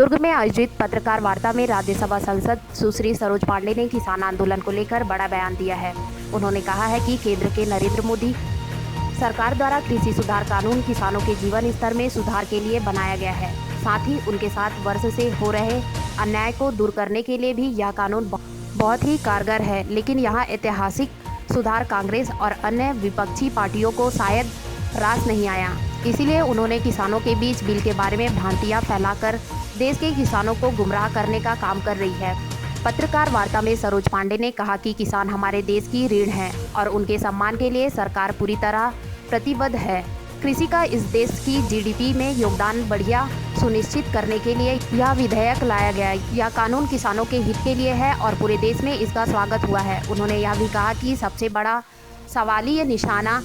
दुर्ग में आयोजित पत्रकार वार्ता में राज्यसभा सांसद सुश्री सरोज पांडे ने किसान आंदोलन को लेकर बड़ा बयान दिया है। उन्होंने कहा है कि केंद्र के नरेंद्र मोदी सरकार द्वारा कृषि सुधार कानून किसानों के जीवन स्तर में सुधार के लिए बनाया गया है। साथ ही उनके साथ वर्ष से हो रहे अन्याय को दूर करने के लिए भी यह कानून बहुत ही कारगर है। लेकिन यहाँ ऐतिहासिक सुधार कांग्रेस और अन्य विपक्षी पार्टियों को शायद रास नहीं आया। इसीलिए उन्होंने किसानों के बीच बिल के बारे में भ्रांतियां फैलाकर देश के किसानों को गुमराह करने का काम कर रही है। पत्रकार वार्ता में सरोज पांडे ने कहा कि किसान हमारे देश की रीढ़ हैं और उनके सम्मान के लिए सरकार पूरी तरह प्रतिबद्ध है। कृषि का इस देश की जीडीपी में योगदान बढ़िया सुनिश्चित करने के लिए यह विधेयक लाया गया। यह कानून किसानों के हित के लिए है और पूरे देश में इसका स्वागत हुआ है। उन्होंने यह भी कहा कि सबसे बड़ा सवालिया निशाना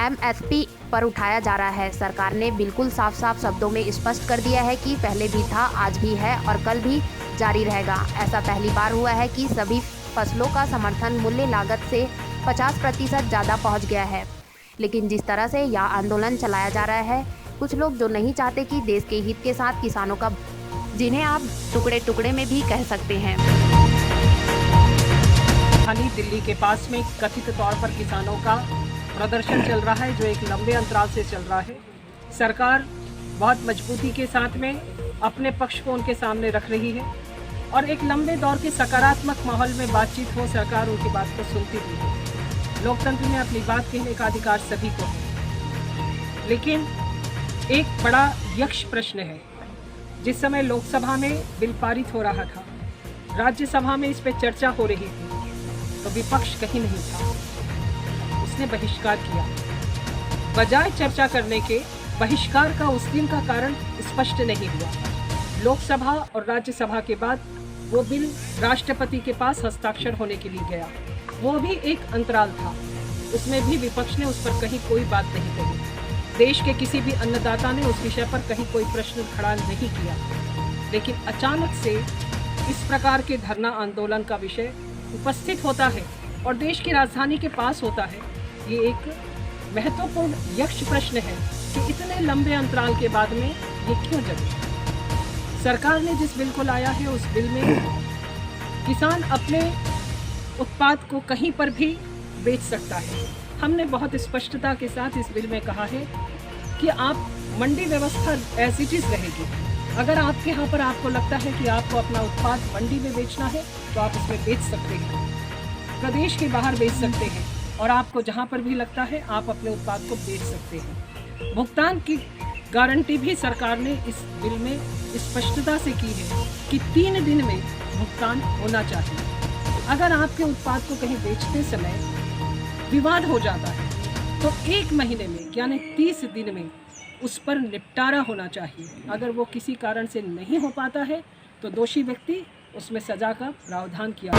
एमएसपी पर उठाया जा रहा है। सरकार ने बिल्कुल साफ साफ शब्दों में स्पष्ट कर दिया है कि पहले भी था, आज भी है और कल भी जारी रहेगा। ऐसा पहली बार हुआ है कि सभी फसलों का समर्थन मूल्य लागत से 50% ज़्यादा पहुंच गया है। लेकिन जिस तरह से यह आंदोलन चलाया जा रहा है, कुछ लोग जो नहीं चाहते कि देश के हित के साथ किसानों का, जिन्हें आप टुकड़े टुकड़े में भी कह सकते हैं। राजधानी दिल्ली के पास में कथित तौर पर किसानों का प्रदर्शन चल रहा है, जो एक लंबे अंतराल से चल रहा है। सरकार बहुत मजबूती के साथ में अपने पक्ष को उनके सामने रख रही है और एक लंबे दौर के सकारात्मक माहौल में बातचीत हो, सरकार उनकी बात को सुनती भी है। लोकतंत्र में अपनी बात कहने का अधिकार सभी को है, लेकिन एक बड़ा यक्ष प्रश्न है। जिस समय लोकसभा में बिल पारित हो रहा था, राज्यसभा में इस पर चर्चा हो रही थी, तो विपक्ष कहीं नहीं था, उसने बहिष्कार किया। बजाय चर्चा करने के बहिष्कार का उस दिन का कारण स्पष्ट नहीं हुआ। लोकसभा और राज्यसभा के बाद वो बिल राष्ट्रपति के पास हस्ताक्षर होने के लिए गया। वो भी एक अंतराल था, उसमें भी विपक्ष ने उस पर कहीं कोई बात नहीं कही। देश के किसी भी अन्नदाता ने उस विषय पर कहीं कोई प्रश्न खड़ा नहीं किया। लेकिन अचानक से इस प्रकार के धरना आंदोलन का विषय उपस्थित होता है और देश की राजधानी के पास होता है। ये एक महत्वपूर्ण यक्ष प्रश्न है कि इतने लंबे अंतराल के बाद में ये क्यों जगे। सरकार ने जिस बिल को लाया है, उस बिल में किसान अपने उत्पाद को कहीं पर भी बेच सकता है। हमने बहुत स्पष्टता के साथ इस बिल में कहा है कि आप मंडी व्यवस्था एज इट इज़ रहेगी। अगर आपके यहाँ पर आपको लगता है कि आपको अपना उत्पाद मंडी में बेचना है, तो आप उसमें बेच सकते हैं, प्रदेश के बाहर बेच सकते हैं, और आपको जहाँ पर भी लगता है आप अपने उत्पाद को बेच सकते हैं। भुगतान की गारंटी भी सरकार ने इस बिल में स्पष्टता से की है कि 3 दिन में भुगतान होना चाहिए। अगर आपके उत्पाद को कहीं बेचते समय विवाद हो जाता है, तो 1 महीने में यानी 30 दिन में उस पर निपटारा होना चाहिए। अगर वो किसी कारण से नहीं हो पाता है, तो दोषी व्यक्ति उसमें सजा का प्रावधान किया।